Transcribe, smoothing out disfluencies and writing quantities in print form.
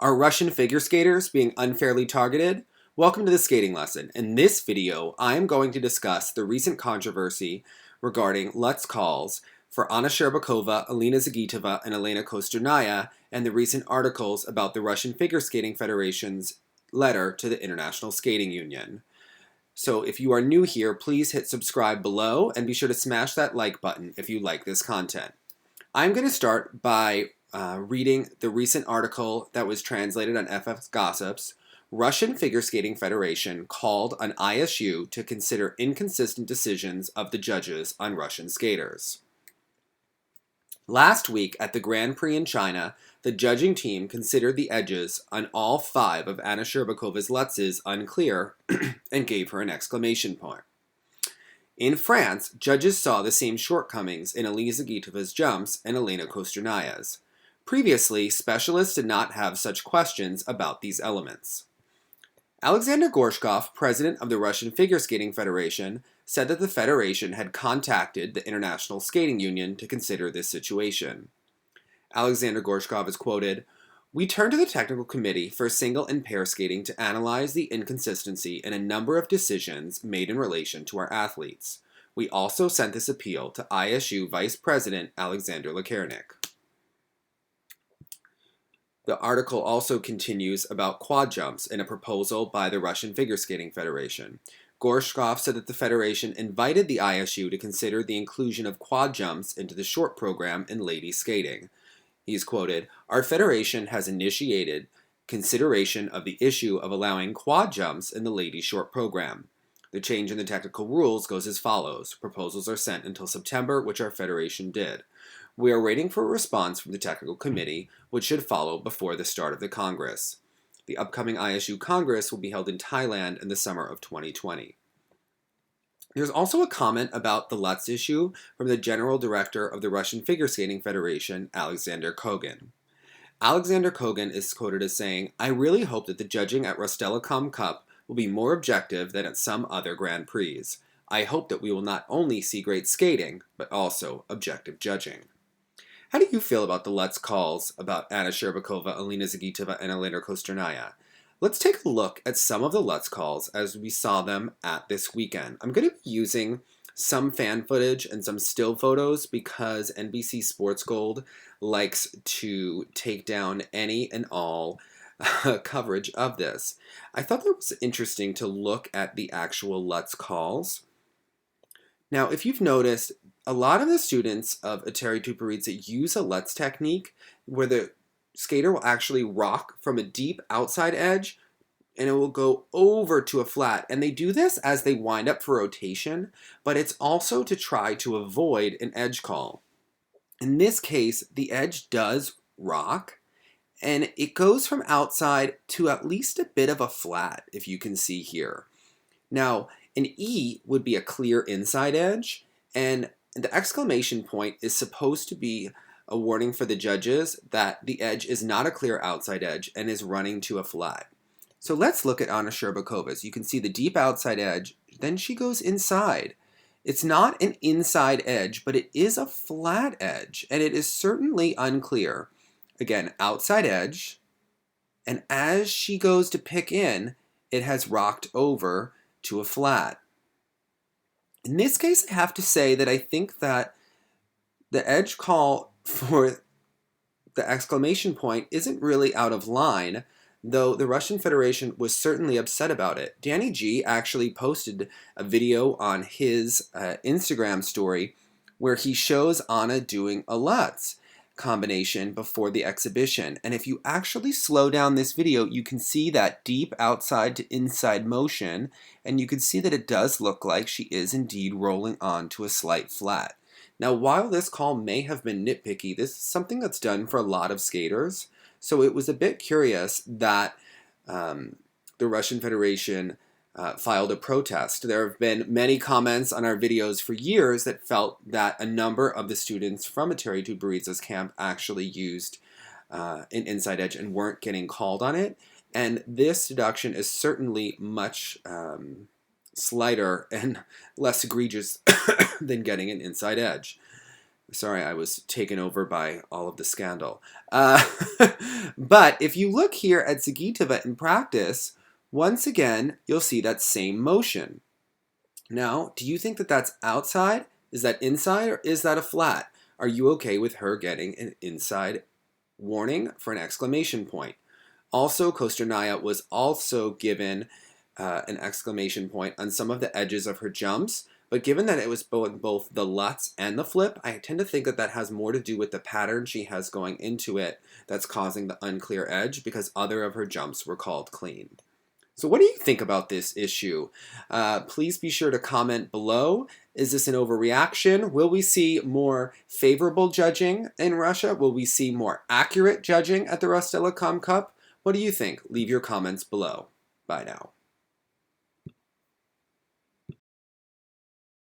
Are Russian figure skaters being unfairly targeted? Welcome to the skating lesson. In this video, I am going to discuss the recent controversy regarding Lutz calls for Anna Shcherbakova, Alina Zagitova, and Kostornaia, and the recent articles about the Russian Figure Skating Federation's letter to the International Skating Union. So if you are new here, please hit subscribe below and be sure to smash that like button if you like this content. I'm going to start by reading the recent article that was translated on FF Gossips. Russian Figure Skating Federation called on ISU to consider inconsistent decisions of the judges on Russian skaters. Last week at the Grand Prix in China, the judging team considered the edges on all 5 of Anna Shcherbakova's Lutzes unclear and gave her an exclamation point. In France, judges saw the same shortcomings in Alina Zagitova's jumps and Alena Kostornaia's. Previously, specialists did not have such questions about these elements. Alexander Gorshkov, president of the Russian Figure Skating Federation, said that the federation had contacted the International Skating Union to consider this situation. Alexander Gorshkov is quoted, "We turned to the technical committee for single and pair skating to analyze the inconsistency in a number of decisions made in relation to our athletes. We also sent this appeal to ISU Vice President Alexander Lakernik." The article also continues about quad jumps in a proposal by the Russian Figure Skating Federation. Gorshkov said that the federation invited the ISU to consider the inclusion of quad jumps into the short program in ladies skating. He's quoted, "Our federation has initiated consideration of the issue of allowing quad jumps in the ladies short program. The change in the technical rules goes as follows. Proposals are sent until September, which our federation did. We are waiting for a response from the technical committee, which should follow before the start of the Congress. The upcoming ISU Congress will be held in Thailand in the summer of 2020. There's also a comment about the Lutz issue from the General Director of the Russian Figure Skating Federation, Alexander Kogan. Alexander Kogan is quoted as saying, "I really hope that the judging at Rostelecom Cup will be more objective than at some other Grand Prix. I hope that we will not only see great skating, but also objective judging." How do you feel about the Lutz calls about Anna Shcherbakova, Alina Zagitova, and Alena Kostornaia? Let's take a look at some of the Lutz calls as we saw them at this weekend. I'm going to be using some fan footage and some still photos because NBC Sports Gold likes to take down any and all coverage of this. I thought that was interesting to look at the actual Lutz calls. Now, if you've noticed, a lot of the students of Eteri Tuparitsa use a Lutz technique where the skater will actually rock from a deep outside edge and it will go over to a flat. And they do this as they wind up for rotation, but it's also to try to avoid an edge call. In this case, the edge does rock and it goes from outside to at least a bit of a flat, if you can see here. Now, an E would be a clear inside edge, and the exclamation point is supposed to be a warning for the judges that the edge is not a clear outside edge and is running to a flat. So let's look at Anna Shcherbakova's. You can see the deep outside edge, then she goes inside. It's not an inside edge, but it is a flat edge, and it is certainly unclear. Again, outside edge, and as she goes to pick in, it has rocked over to a flat. In this case, I have to say that I think that the edge call for the exclamation point isn't really out of line, though the Russian Federation was certainly upset about it. Danny G actually posted a video on his Instagram story where he shows Anna doing a Lutz combination before the exhibition. And if you actually slow down this video, you can see that deep outside to inside motion, and you can see that it does look like she is indeed rolling on to a slight flat. Now, while this call may have been nitpicky, this is something that's done for a lot of skaters, so it was a bit curious that the Russian Federation filed a protest. There have been many comments on our videos for years that felt that a number of the students from Eteri Tuparitsa's camp actually used an inside edge and weren't getting called on it. And this deduction is certainly much slighter and less egregious than getting an inside edge. Sorry, I was taken over by all of the scandal. But if you look here at Zagitova in practice, once again, you'll see that same motion. Now, do you think that that's outside? Is that inside, or is that a flat? Are you okay with her getting an inside warning for an exclamation point? Also, Kostornaia was also given an exclamation point on some of the edges of her jumps, but given that it was both the Lutz and the flip, I tend to think that that has more to do with the pattern she has going into it that's causing the unclear edge, because other of her jumps were called clean. So what do you think about this issue? Please be sure to comment below. Is this an overreaction? Will we see more favorable judging in Russia? Will we see more accurate judging at the Rostelecom Cup? What do you think? Leave your comments below. Bye now.